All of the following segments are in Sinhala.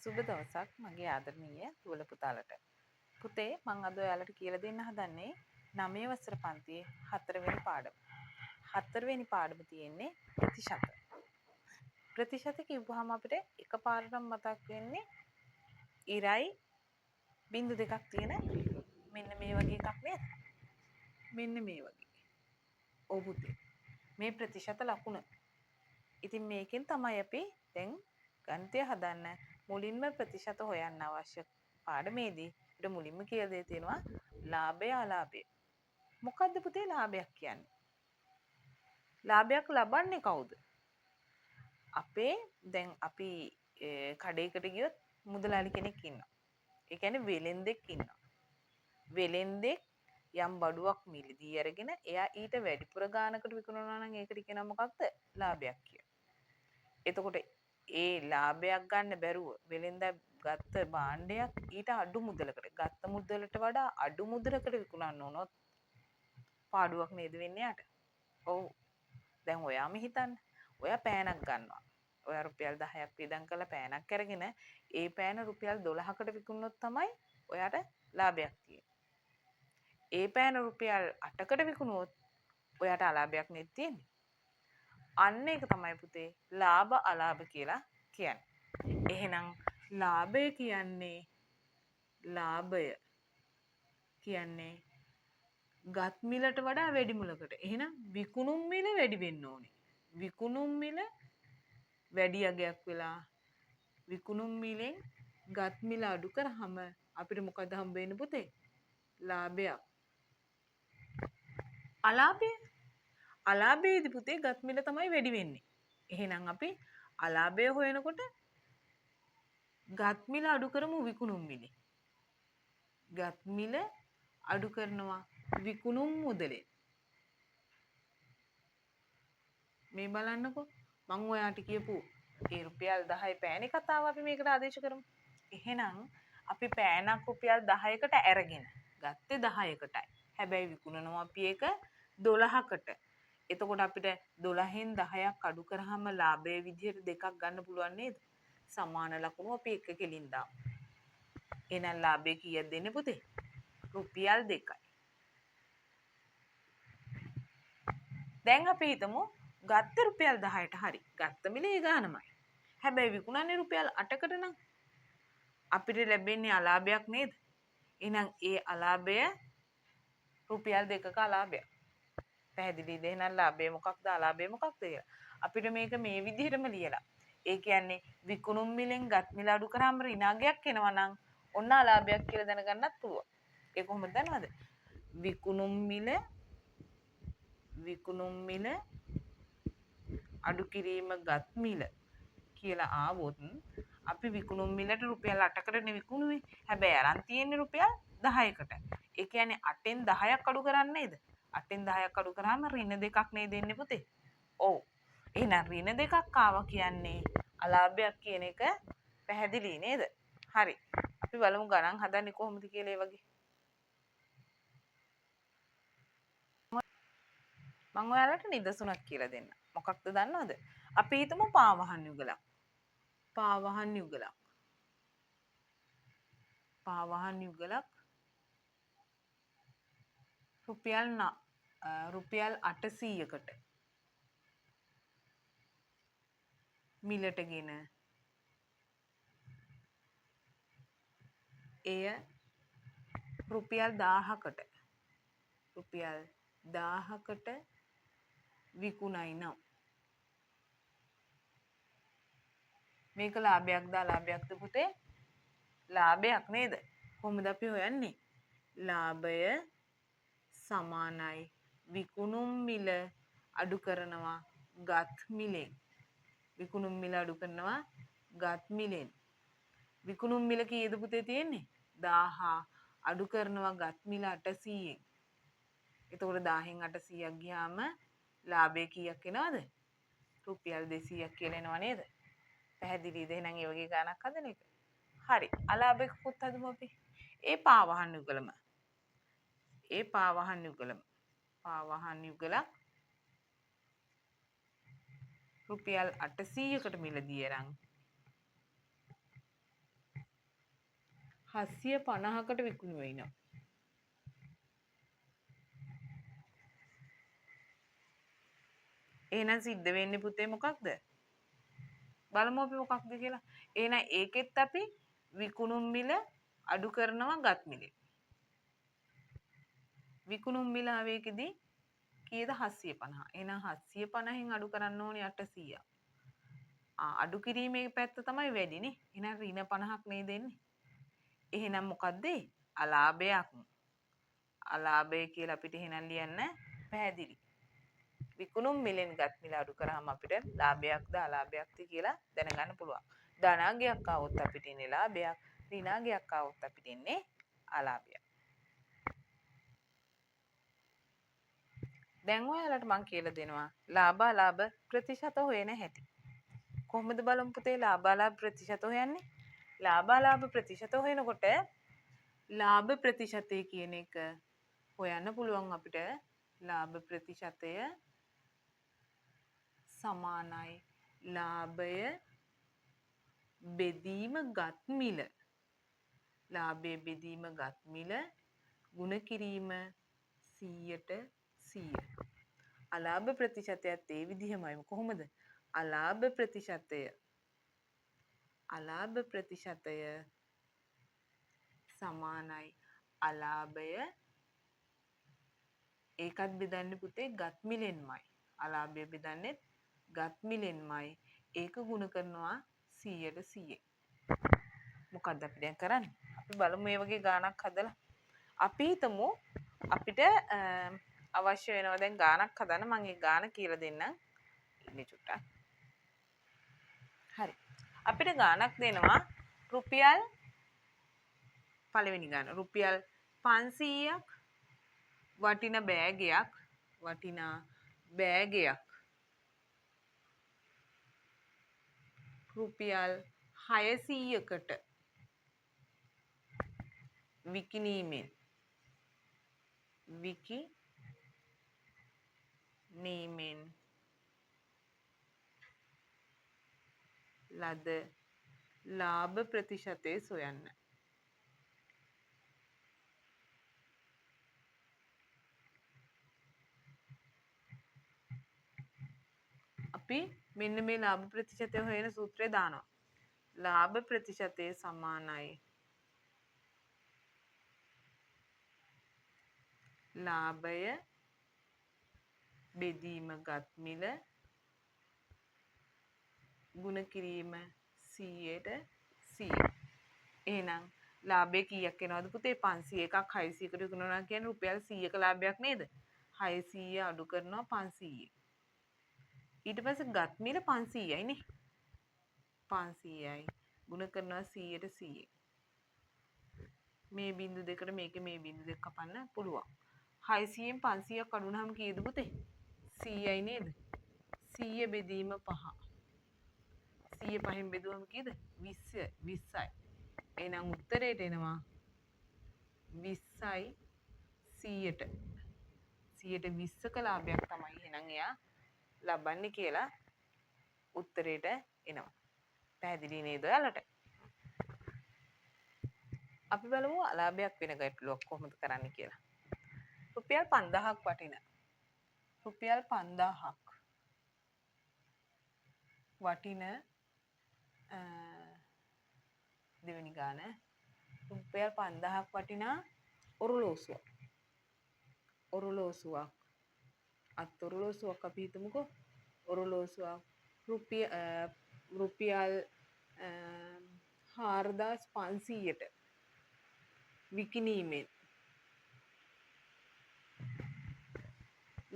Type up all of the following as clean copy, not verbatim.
සුබ දවසක් මගේ ආදරණීය දුවල පුතාලට. පුතේ මම අද ඔයාලට කියලා දෙන්න හදන්නේ 9 වසර පන්තියේ 4 වෙනි පාඩම. 4 වෙනි පාඩම තියෙන්නේ ප්‍රතිශත. ප්‍රතිශත කිව්වහම අපිට එකපාරටම මතක් වෙන්නේ ඉරයි බිංදු දෙකක් තියෙන මෙන්න මේ වගේ එකක් නේද? මෙන්න මේ වගේ. ඔව් පුතේ. මේ ප්‍රතිශත ලකුණ. ඉතින් මේකෙන් තමයි අපි දැන් ගණිතය හදන්න මුලින්ම ප්‍රතිශත හොයන්න අවශ්‍ය පාඩමේදී අපිට මුලින්ම කියලා දෙය තියෙනවා ලාභය අලාභය. මොකද්ද පුතේ ලාභයක් කියන්නේ? ලාභයක් ලබන්නේ කවුද? දැන් අපි කඩේකට ගියොත් මුදලාලි කෙනෙක් ඉන්නවා. ඒ කියන්නේ වෙලෙන්දෙක් ඉන්නවා. වෙලෙන්දෙක් යම් බඩුවක් මිලදී අරගෙන එයා ඊට වැඩිපුර ගානකට විකුණනවා නම් ඒකට කියනවා මොකක්ද? ලාභයක් කියලා. එතකොට ඒ ලාභයක් ගන්න බැරුව වෙලෙන්දා ගත්ත භාණ්ඩයක් ඊට අඩු මුදලකට ගත්ත මුදලට වඩා අඩු මුදලකට විකුණන්න උනොත් පාඩුවක් නේද වෙන්නේ යට. ඔව්. දැන් ඔයාම හිතන්න. ඔයා පෑනක් ගන්නවා. ඔයා රුපියල් 10ක් වියදම් කරලා පෑනක් අරගෙන ඒ පෑන රුපියල් 12කට විකුණනොත් තමයි ඔයාට ලාභයක් තියෙන්නේ. ඒ පෑන රුපියල් 8කට විකුණුවොත් ඔයාට අලාභයක් නෙත් තියෙන්නේ. අන්න ඒක තමයි පුතේ ලාභ අලාභ කියලා කියන්නේ. එහෙනම් ලාභය කියන්නේ ගත් මිලට වඩා වැඩි මුලකට. එහෙනම් විකුණුම් මිල වැඩි වෙන්න ඕනේ. විකුණුම් මිල වැඩි අගයක් වෙලා විකුණුම් මිලෙන් ගත් මිල අඩු කරාම අපිට මොකද හම්බ වෙන්නේ පුතේ? ලාභයක්. අලාභයේදී පුතේ ගත් මිල තමයි වැඩි වෙන්නේ. එහෙනම් අපි අලාභය හොයනකොට ගත් මිල අඩු කරමු විකුණුම් මිලේ. ගත් මිල අඩු කරනවා විකුණුම් මුදලෙන්. මේ බලන්නකෝ මම ඔයාට කියපු ඒ රුපියල් 10 පෑනේ කතාව අපි මේකට ආදේශ කරමු. එහෙනම් අපි පෑනක් රුපියල් 10කට අරගෙන ගත්තේ 10කටයි. හැබැයි විකුණනවා අපි ඒක 12කට. එතකොට අපිට 12න් 10ක් අඩු කරාම ලාභයේ විදිහට දෙකක් ගන්න පුළුවන් නේද? සමාන ලකුණු අපි එක කෙලින් දාමු. එහෙනම් ලාභය කීයද දෙන්නේ පුතේ? රුපියල් 2යි. දැන් අපි හිතමු ගත්ත රුපියල් 10ට හරි. ගත්ත මිලේ ගානමයි. හැබැයි විකුණන්නේ රුපියල් 8කට නම් අපිට ලැබෙන්නේ අලාභයක් නේද? එහෙනම් ඒ අලාභය රුපියල් 2ක අලාභයක්. පැහැදිලිද? එහෙනම් ලාභය මොකක්ද අලාභය මොකක්ද කියලා. අපිට මේක මේ විදිහටම ලියලා. ඒ කියන්නේ විකුණුම් මිලෙන් ගත් මිල අඩු කරාම ඍණාගයක් එනවා නම් ඔන්න අලාභයක් කියලා දැනගන්නත් පුළුවන්. ඒ කොහොමද දන්නවද? විකුණුම් මිල අඩු කිරීම ගත් මිල කියලා ආවොත් අපි විකුණුම් මිලට රුපියල් 8කටනේ විකුණුවේ. හැබැයි අරන් තියෙන්නේ රුපියල් 10කට. ඒ කියන්නේ 8න් 10ක් අඩු කරන්නේ නේද? 8න් 10ක් අඩු කරාම ඍණ දෙකක් නේද දෙන්නේ පුතේ? ඔව්. එහෙනම් ඍණ දෙකක් ආවා කියන්නේ අලාභයක් කියන එක පැහැදිලි නේද? හරි. අපි බලමු ගණන් හදන්නේ කොහොමද කියලා ඒ වගේ. මම ඔයාලට නිදසුනක් කියලා දෙන්න. මොකක්ද දන්නවද? අපි හිතමු පාවහන් යුගලක්. පාවහන් යුගලක් රුපියල් 800කට මිලටගෙන එය රුපියල් 1000කට විකුණයි නම් මේක ලාභයක්ද අලාභයක්ද පුතේ? ලාභයක් නේද? කොහොමද අපි හොයන්නේ? ලාභය සමානයි විකුණුම් මිල අඩු කරනවා ගත් මිලෙන්. විකුණුම් මිල අඩු කරනවා ගත් මිලෙන්. විකුණුම් මිල කීයද පුතේ තියෙන්නේ? 1000 අඩු කරනවා ගත් මිල 800ෙන්. එතකොට 10න් 800ක් ගියාම ලාභය කීයක් එනවද? රුපියල් 200ක් කියලා එනවා නේද? පැහැදිලිද? එහෙනම් ඒ වගේ ගණනක් හදන එක. හරි. අලාභයකුත් හදමු අපි. ඒ පාවහන් යුගලක් රුපියල් 800කට මිලදී අරන් 750කට විකුණු වෙයි නම් එහෙනම් සිද්ධ වෙන්නේ පුතේ මොකක්ද? බලමු අපි මොකක්ද කියලා. එහෙනම් ඒකෙත් අපි විකුණුම් මිල අඩු කරනවා ගත් මිලෙන්. විකුණුම් මිල ආවේකෙදී කීයද 750. එහෙනම් 750න් අඩු කරන්න ඕනේ 800ක්. අඩු කිරීමේ පැත්ත තමයි වැඩිනේ. එහෙනම් ඍණ 50ක් නේද එන්නේ. එහෙනම් මොකද්ද? අලාභයක්. අලාභය කියලා අපිට එහෙනම් ලියන්න පැහැදිලි. විකුණුම් මිලෙන් ගත් මිල අඩු කරාම අපිට ලාභයක්ද අලාභයක්ද කියලා දැනගන්න පුළුවන්. ධනාගයක් ආවොත් අපිට එන්නේ ලාභයක්, ඍණාගයක් ආවොත් අපිට එන්නේ අලාභයක්. දැන් ඔයාලට මම කියලා දෙනවා ලාභ අලාභ ප්‍රතිශත හොයන හැටි. කොහොමද බලමු පුතේ ලාභ අලාභ ප්‍රතිශත හොයන්නේ? ලාභ අලාභ ප්‍රතිශත හොයනකොට ලාභ ප්‍රතිශතය කියන එක හොයන්න පුළුවන් අපිට. ලාභ ප්‍රතිශතය සමානයි ලාභය බෙදීම ගත් මිල. ලාභය බෙදීම ගත් මිල ගුණ කිරීම 100ට 100. අලාභ ප්‍රතිශතයත් ඒ විදිහමයි. කොහොමද? අලාභ ප්‍රතිශතය සමානයි අලාභය ඒකත් බෙදන්නේ පුතේ ගත් මිලෙන්මයි. අලාභය බෙදන්නේ ගත් මිලෙන්මයි. ඒක ගුණ කරනවා 100ට 100. මොකක්ද අපි දැන් කරන්නේ? අපි බලමු මේ වගේ ගාණක් හදලා. අපි හිතමු අපිට අවශ්‍ය වෙනවා දැන් ගාණක් හදන්න. මම ඒ ගාණ කියලා දෙන්නම්. ඉන්නේ චුට්ටක්. හරි. අපිට ගාණක් දෙනවා රුපියල් පළවෙනි ගාණ රුපියල් 500ක් වටිනා බෑගයක් රුපියල් 600කට විකිණීමෙන් ලද ලාභ ප්‍රතිශතය සොයන්න. අපි මෙන්න මේ ලාභ ප්‍රතිශතය හොයන සූත්‍රය දානවා. ලාභ ප්‍රතිශතය සමානයි ලාභය බෙදීම ගත් මිල ගුණ කිරීම 100ට 100. එහෙනම් ලාභය කීයක් එනවද පුතේ? 500 එකක් 600කට විකුණනවා කියන්නේ රුපියල් 100ක ලාභයක් නේද? 600 අඩු කරනවා 500. ඊට පස්සේ ගත් මිල 500යි නේ. 500යි ගුණ කරනවා 100ට 100. මේ බිංදු දෙකට මේකේ මේ බිංදු දෙක කපන්න පුළුවන්. 600න් 500ක් අඩු වුණාම කීයද පුතේ? 100යි නේද? 100 බෙදීම 5. 100 5න් බෙදුවම කීයද? 20යි. එහෙනම් උත්තරේට එනවා 20යි 100ට. 120ක ලාභයක් තමයි එහෙනම් එයා ලබන්නේ කියලා උත්තරේට එනවා. පැහැදිලි නේද ඔයාලට? අපි බලමු අලාභයක් වෙන ගැටලුවක් කොහොමද කරන්න කියලා. රුපියල් 5000ක් වටින දෙවෙනි ගාන රුපියල් 5000ක් වටිනා ඔරලෝසුවක් අපි හිතමුකෝ. ඔරලෝසුවක් රුපියල් 4500ට විකිණීමෙන්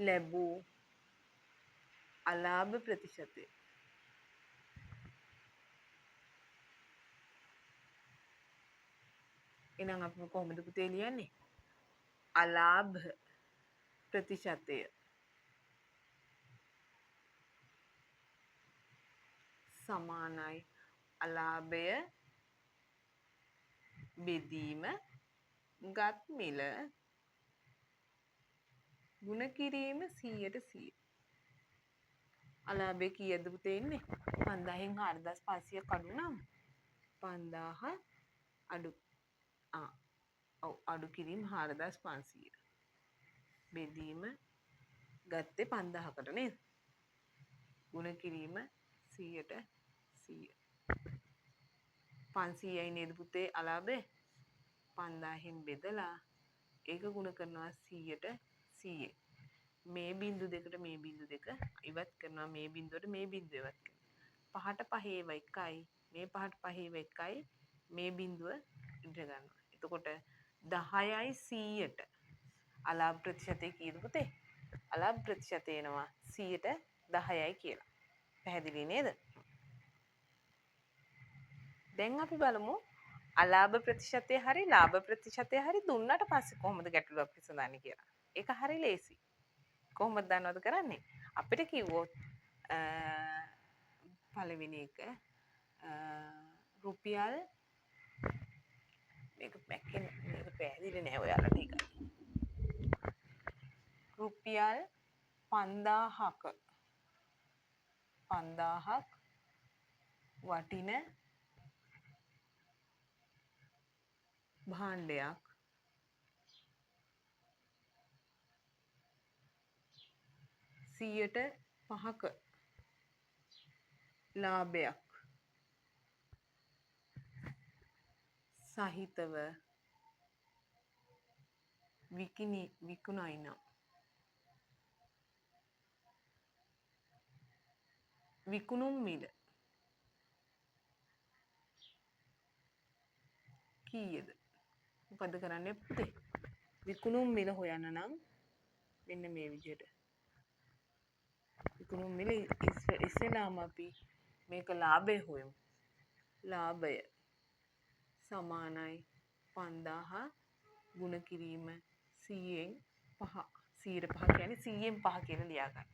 ලැබූ අලාභ ප්‍රතිශතය. එහෙනම් අපි කොහොමද පුතේ ලියන්නේ? අලාභ ප්‍රතිශතය සමානයි අලාභය බෙදීම ගත් මිල ගුණ කිරීම 100ට 100. අලාභය කීයද පුතේ ඉන්නේ? 5000න් 4500ක් අඩු නම් 5000 අඩු ඔව් අඩු කිරීම 4500. බෙදීම ගත්තේ 5000කට නේද? ගුණ කිරීම 100ට 100. 500යි නේද පුතේ අලාභය? 5000න් බෙදලා ඒක ගුණ කරනවා 100ට 100. මේ බිංදු දෙකට මේ බිංදු දෙක ඉවත් කරනවා, මේ බිංදුවට මේ බිංදුව ඉවත් කරනවා. 5ට 5 ඒවා එකයි, මේ 5ට 5 ඒවා එකයි, මේ බිංදුව ඉඳ ගන්නවා. එතකොට 10යි 100ට අලාභ ප්‍රතිශතය කීයද පුතේ? අලාභ ප්‍රතිශතය එනවා 100ට 10යි කියලා. පැහැදිලි නේද? දැන් අපි බලමු අලාභ ප්‍රතිශතය හරි ලාභ ප්‍රතිශතය හරි දුන්නට පස්සේ කොහොමද ගැටලුවක් විසඳන්නේ කියලා. ඒක හරි ලේසි. කොහොමද දන්නවද කරන්නේ? අපිට කිව්වොත් පළවෙනි එක රුපියල් මේක පැහැදිලි නෑ ඔයාලට ඒකයි. රුපියල් 5000ක වටින භාණ්ඩයක් සියයට 5ක ලාභයක් සහිතව විකුණයි නම් විකුණුම් මිල කීයද? මොකද කරන්නේ පුතේ? විකුණුම් මිල හොයන්න නම් මෙන්න මේ විදිහට විකුණුම් මිල ඉස්සෙල්ලාම අපි මේක ලාභය හොයමු. ලාභය සමානයි 5000 ගුණ කිරීම 100න් 5. 100ට 5 කියන්නේ 100න් 5 කියලා ලියා ගන්න.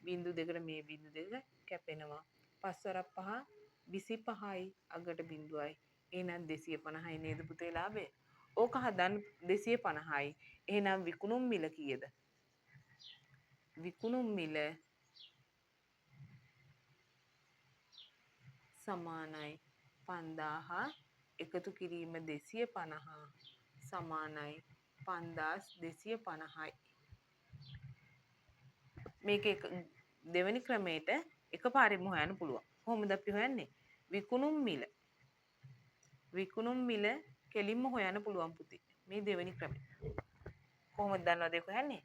බිංදු දෙකට මේ බිංදු දෙක කැපෙනවා. 5 වරක් 5 25යි අගට බිංදුවයි. එහෙනම් 250යි නේද පුතේ ලාභය? ඕක හදන්න 250යි. එහෙනම් විකුණුම් මිල කීයද? විකුණුම් මිල සමානයි 5000 එකතු කිරීම 250 සමානයි 5250යි. මේක දෙවෙනි ක්‍රමයට එකපාරෙම හොයන්න පුළුවන්. කොහොමද අපි හොයන්නේ? විකුණුම් මිල කෙලින්ම හොයන්න පුළුවන් පුතේ. මේ දෙවෙනි ක්‍රමය. කොහොමද දන්නවද ඒක හොයන්නේ?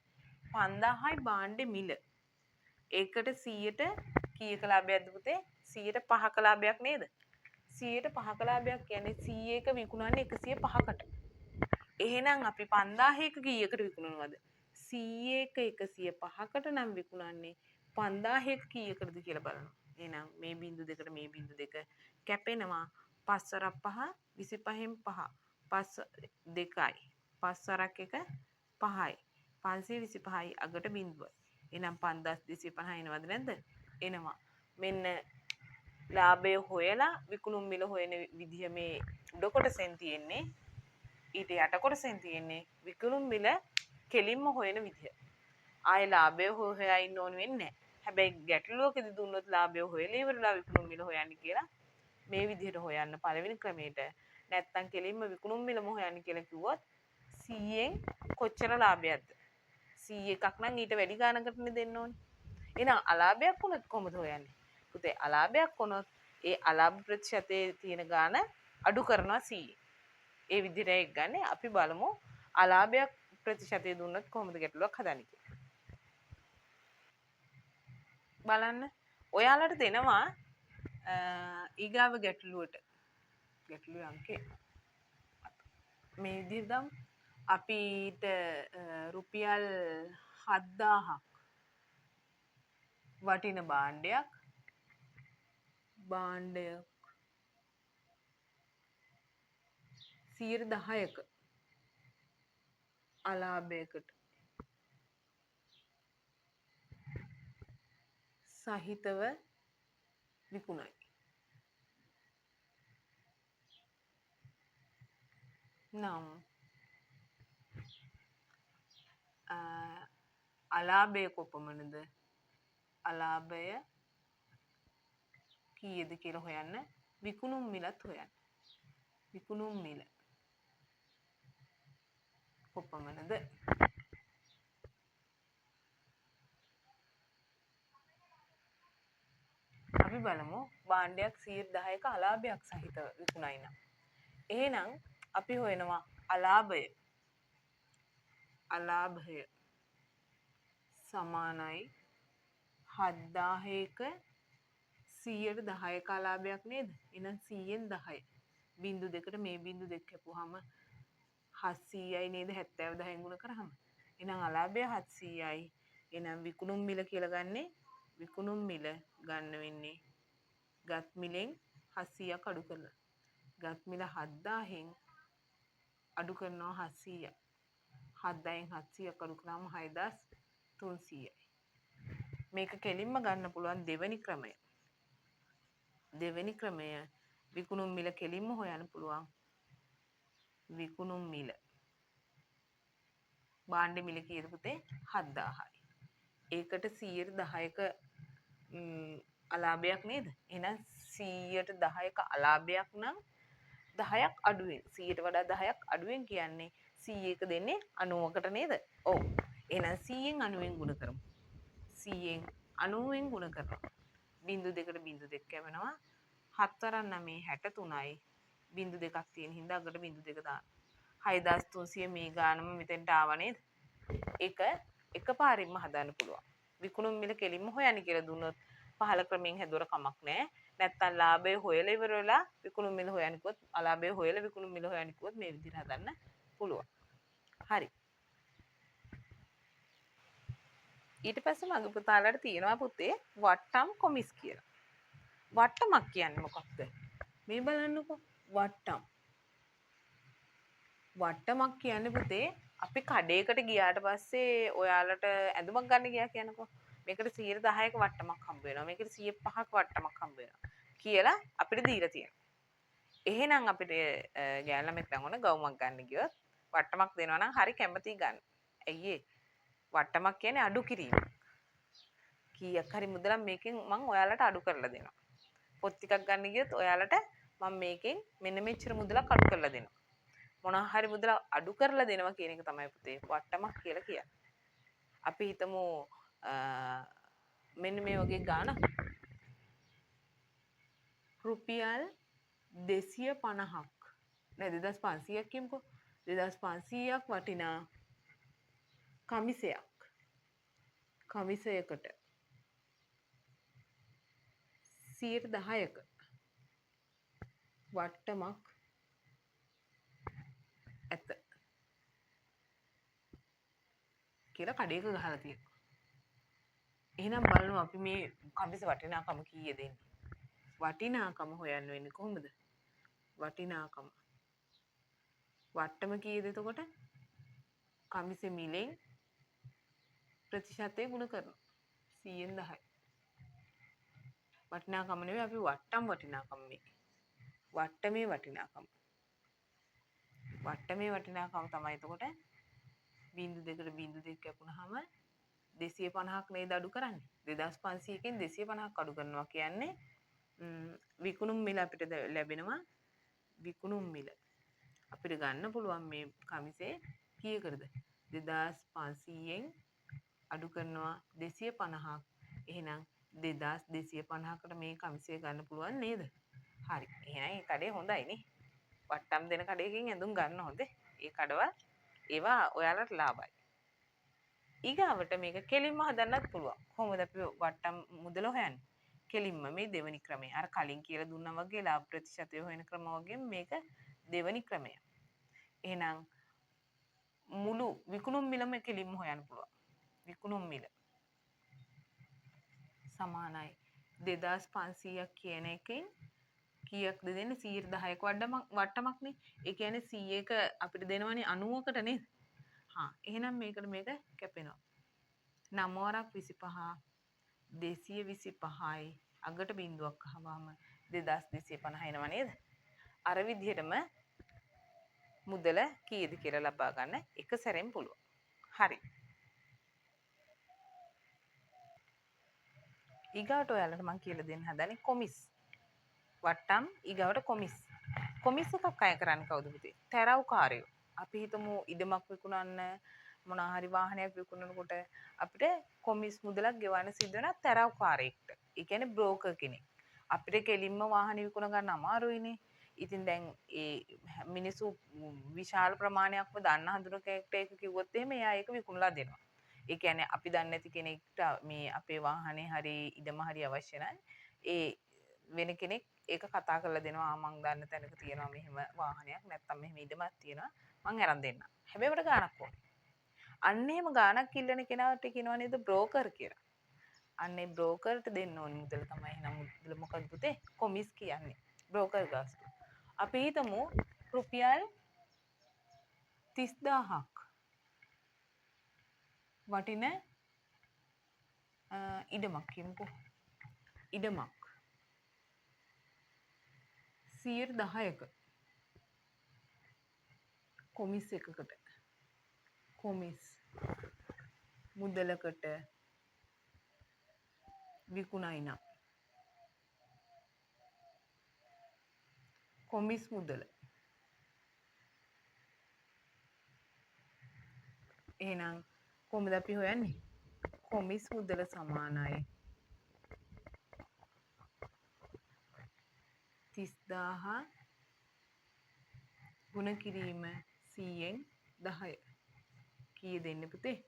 5000යි භාණ්ඩේ මිල. ඒකට 100ට කීයක ලාභයක්ද පුතේ? 100ට 5ක ලාභයක් නේද? 100ට 5ක ලාභයක් කියන්නේ 100ක විකුණන්නේ 105කට. එහෙනම් අපි 5000ක කීයකට විකුණනවද? 100ක 105කට නම් විකුණන්නේ 5000ක කීයකටද කියලා බලනවා. එහෙනම් මේ බිංදු දෙකට මේ බිංදු දෙක කැපෙනවා. 5 වරක් 5 25න් 5 5 2යි 5 වරක් 1 5යි 525යි අගට බිංදුවයි. එහෙනම් 5250 එනවද නැද්ද? එනවා. මෙන්න ලාභය හොයලා විකුණුම් මිල හොයන විදිහ මේ උඩ කොටසෙන් තියෙන්නේ. ඊට යට කොටසෙන් තියෙන්නේ විකුණුම් මිල කෙලින්ම හොයන විදිහ. ආයේ ලාභය හොයා ඉන්න ඕන වෙන්නේ නැහැ. හැබැයි ගැටලුවකදී දුන්නොත් ලාභය හොයලා ඉවරලා විකුණුම් මිල හොයන්න කියලා මේ විදිහට හොයන්න පළවෙනි ක්‍රමයට. නැත්තම් කෙලින්ම විකුණුම් මිලම හොයන්න කියලා කිව්වොත් 100න් කොච්චර ලාභයක්ද? 100 එකක් නම් ඊට වැඩි ගාණකටනේ දෙන්න ඕනේ. එහෙනම් අලාභයක් වුණොත් කොහොමද හොයන්නේ? පුතේ අලාභයක් වුණොත් ඒ අලාභ ප්‍රතිශතයේ තියෙන ගාණ අඩු කරනවා 100. ඒ විදිහට ඒක ගන්න. අපි බලමු අලාභයක් ප්‍රතිශතය දුන්නොත් කොහොමද ගැටලුවක් හදන්නේ කියලා. බලන්න. ඔයාලට දෙනවා ඊගාව ගැටලුවට. ගැටලුවේ අංකේ මේ විදිහට ගමු. අපිට රුපියල් 7000ක් වටින භාණ්ඩයක් 10%ක අලාභයකට සහිතව විකුණයි. නම් අලාභය කොපමණද? අලාභය කීයද කියලා හොයන්න. විකුණුම් මිලත් හොයන්න. විකුණුම් මිල කොපමණද? අපි බලමු භාණ්ඩයක් 10%ක අලාභයක් සහිත විකුණයි නම්. එහෙනම් අපි හොයනවා අලාභය. අලාභය සමානයි 7000ක 100ට 10ක අලාභයක් නේද? එහෙනම් 100න් 10. බිංදු දෙකට මේ බිංදු දෙක කැපුවාම 700යි නේද? 70 10න් ගුණ කරාම. එහෙනම් අලාභය 700යි. එහෙනම් විකුණුම් මිල කියලා ගන්නෙ විකුණුම් මිල ගන්න වෙන්නේ ගත් මිලෙන් 700ක් අඩු කරලා. ගත් මිල 7000න් අඩු කරනවා 700ක්. 7000න් 700ක් අඩු කරාම 6300යි. මේක කෙලින්ම ගන්න පුළුවන් දෙවෙනි ක්‍රමය. දෙවෙනි ක්‍රමය විකුණුම් මිල කෙලින්ම හොයන්න පුළුවන්. විකුණුම් මිල භාණ්ඩ මිල කීයද පුතේ? 7000යි. ඒකට 110ක අලාභයක් නේද? එහෙනම් 100ට 10ක අලාභයක් නම් 10ක් අඩුවෙන් 100ට වඩා 10ක් අඩුවෙන් කියන්නේ 100ක දෙන්නේ 90කට නේද? ඔව්. එහෙනම් 100න් 90න් ගුණ කරමු. 100න් 90න් ගුණ කරනවා. බිංදු දෙකට බිංදු දෙක කැවෙනවා. 7 වරන් 9 63යි. බිංදු දෙකක් තියෙන හින්දා අගට බිංදු දෙක දාන්න. 6300 මේ ගානම මෙතෙන්ට ආව නේද? ඒක එකපාරින්ම හදන්න පුළුවන්. විකුණුම් මිල කෙලින්ම හොයන්න කියලා දුන්නොත් පහළ ක්‍රමයෙන් හැදුවර කමක් නැහැ. නැත්තම් ලාභය හොයලා ඉවර වෙලා විකුණුම් මිල හොයන්න කිව්වොත් අලාභය හොයලා විකුණුම් මිල හොයන්න කිව්වොත් මේ විදිහට හදන්න පුළුවන්. හරි. ඊට පස්සේ මගේ පුතාලාට තියෙනවා පුතේ වට්ටම් කොමිස් කියලා. වට්ටමක් කියන්නේ මොකක්ද? මේ බලන්නකෝ වට්ටම්. වට්ටමක් කියන්නේ පුතේ අපි කඩේකට ගියාට පස්සේ ඔයාලට ඇඳුමක් ගන්න ගියා කියනකෝ. මේකට 110ක වට්ටමක් හම්බ වෙනවා. මේකට 105ක වට්ටමක් හම්බ වෙනවා කියලා අපිට දීලා තියෙනවා. එහෙනම් අපිට ගෑනු ළමෙක් නම් ඕන ගවුමක් ගන්න ගියොත් වට්ටමක් දෙනවා නම් හරි කැමතියි ගන්න. ඇයි ඒ? වට්ටමක් කියන්නේ අඩු කිරීම. කීයක් හරි මුදලක් මේකෙන් මම ඔයාලට අඩු කරලා දෙනවා. පොත් ටිකක් ගන්න ගියොත් ඔයාලට මම මේකෙන් මෙන්න මෙච්චර මුදලක් අඩු කරලා දෙනවා. මොනවා හරි මුදලක් අඩු කරලා දෙනවා කියන එක තමයි පුතේ වට්ටමක් කියලා කියන්නේ. අපි හිතමු මෙන්න මේ වගේ ගාණක් රුපියල් 250ක් නෑ 2500ක් කියමුකෝ 2500ක් වටිනා කමිසයකට සියයට 10ක වට්ටමක් ඇත කියලා කඩේක ගහලා තියෙනවා. එහෙනම් බලමු අපි මේ කමිස වටිනාකම කීයද දෙන්නේ. වටිනාකම හොයන්න වෙන්නේ කොහොමද? වටිනාකම වට්ටම කීයද එතකොට? කමිසෙ මිලෙන් ප්‍රතිශතය ගුණ කරනවා 100න් 10. වටිනාකම නෙවෙයි අපි වට්ටම් වටිනාකම මේ. වට්ටමේ වටිනාකම. වට්ටමේ වටිනාකම තමයි එතකොට බිංදු දෙකට බිංදු දෙක කැපුණාම 250ක් නේද අඩු කරන්නේ. 2500කින් 250ක් අඩු කරනවා කියන්නේ විකුණුම් මිල අපිට ලැබෙනවා. විකුණුම් මිල අපිට ගන්න පුළුවන් මේ කමිසේ කීයකටද? 2500න් අඩු කරනවා 250ක්. එහෙනම් 2250කට මේ කමිසේ ගන්න පුළුවන් නේද? හරි. එහෙනම් ඒ කඩේ හොඳයිනේ. වට්ටම් දෙන කඩේකින් ඇඳුම් ගන්න හොඳේ. ඒ කඩවල් ඒවා ඔයාලට ලාභයි. ඊගාවට මේක කෙලින්ම හදන්නත් පුළුවන්. කොහොමද අපි වට්ටම් මුදල හොයන්නේ? කෙලින්ම මේ දෙවෙනි ක්‍රමය. අර කලින් කියලා දුන්නා වගේ ලාභ ප්‍රතිශතය හොයන ක්‍රම වගේ මේක දෙවෙනි ක්‍රමය. එහෙනම් මුළු විකුණුම් මිලම කෙලින්ම හොයන්න පුළුවන්. විකුණුම් මිල සමානයි 2500ක් කියන එකෙන් කීයක්ද දෙන්නේ? 110ක වට්ටමක්නේ. ඒ කියන්නේ 100ක අපිට දෙනවනේ 90කට නේද? හා එහෙනම් මේකට මේක කැපෙනවා. 9 වරක් 25 225යි අගට බිංදුවක් අහවම 2250 එනවා නේද? අර විදිහටම මුදල කීයද කියලා ලබා ගන්න එක සැරෙන් පුළුවන්. හරි. ඊගාට ඔයාලට මම කියලා දෙන්න හදන්නේ කොමිස්. වට්ටම් ඊගාවට කොමිස්. කොමිස් එකක් අය කරන්නේ කවුද පුතේ? තැරව්කාරයෝ. අපි හිතමු ඉඩමක් විකුණන්න මොනවා හරි වාහනයක් විකුණනකොට අපිට කොමිස් මුදලක් ගෙවන්න සිද්ධ වෙනවා තරව්කාරයෙක්ට. ඒ කියන්නේ බ්‍රෝකර් කෙනෙක්. අපිට කෙලින්ම වාහන විකුණ ගන්න අමාරුයිනේ. ඉතින් දැන් ඒ මිනිස්සු විශාල ප්‍රමාණයක්ම දන්න හඳුන කෙනෙක්ට ඒක කිව්වොත් එහෙම එයා ඒක විකුණලා දෙනවා. ඒ කියන්නේ අපි දන්නේ නැති කෙනෙක්ට මේ අපේ වාහනේ හරි ඉඩම හරි අවශ්‍ය නැහැ. ඒ වෙන කෙනෙක් ඒක කතා කරලා දෙනවා මං දන්න තැනක තියෙනවා මෙහෙම වාහනයක් නැත්තම් මෙහෙම ඉඩමක් තියෙනවා මං අරන් දෙන්නම්. හැබැයි ඒකට ගාණක් ඕනේ. අන්න එහෙම ගාණක් ඉල්ලන කෙනාට කියනවා නේද බ්‍රෝකර් කියලා. අන්නේ බ්‍රෝකර්ට දෙන්න ඕනේ මුදල තමයි. එහෙනම් මුදල මොකද පුතේ? කොමිස් කියන්නේ. බ්‍රෝකර් ගාස්තු. අපි හිතමු රුපියල් 30000ක් වටින ඉඩමක් කියමුකෝ. ඉඩමක් 10%ක කොමිස් එකකට කොමිස් මුදලකට විකුණයි නම් කොමිස් මුදල එහෙනම් කොහොමද අපි හොයන්නේ? කොමිස් මුදල සමානයි 30000 ගුණ කිරීම 100න් 10. කීය දෙන්නේ පුතේ?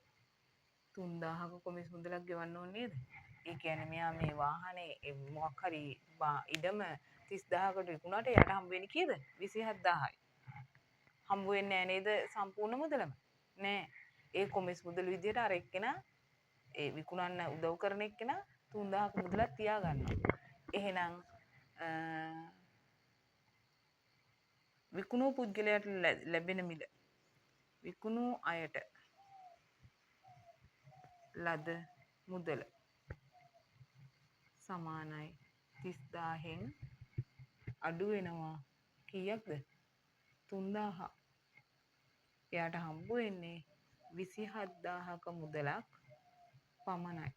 3000ක කොමිස් මුදලක් ගෙවන්න ඕනේ නේද? ඒ කියන්නේ මෙයා මේ වාහනේ මොකක් හරි ඉඩම 30000කට විකුණාට එයාට හම්බ වෙන්නේ කීයද? 27000යි. හම්බ වෙන්නේ නැහැ නේද සම්පූර්ණ මුදලම? නෑ. ඒ කොමිස් මුදල විදියට අර එක්කෙනා ඒ විකුණන්න උදව් කරන එක්කෙනා 3000ක මුදලක් තියා ගන්නවා. එහෙනම් විකුණු පුද්ගලයාට ලැබෙන මිල විකුණු අයට ලද මුදල සමානයි 30000න් අඩු වෙනවා කීයක්ද? 3000. එයාට හම්බ වෙන්නේ 27000ක මුදලක් පමණයි.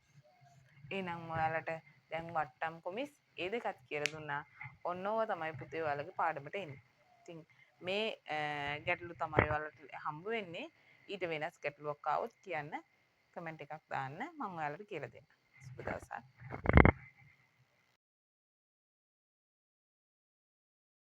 එහෙනම් ඔයාලට දැන් වට්ටම් කොමිස් ඒ දෙකත් කියලා දුන්නා. ඔන්න ඕවා තමයි පුතේ ඔයාලගේ පාඩමට එන්නේ. ඉතින් මේ ගැටලු තමයි ඔයාලට හම්බ වෙන්නේ. ඊට වෙනස් ගැටලුවක් ආවොත් කියන්න කමෙන්ට් එකක් දාන්න මම ඔයාලට කියලා දෙන්නම්. සුබ දවසක්.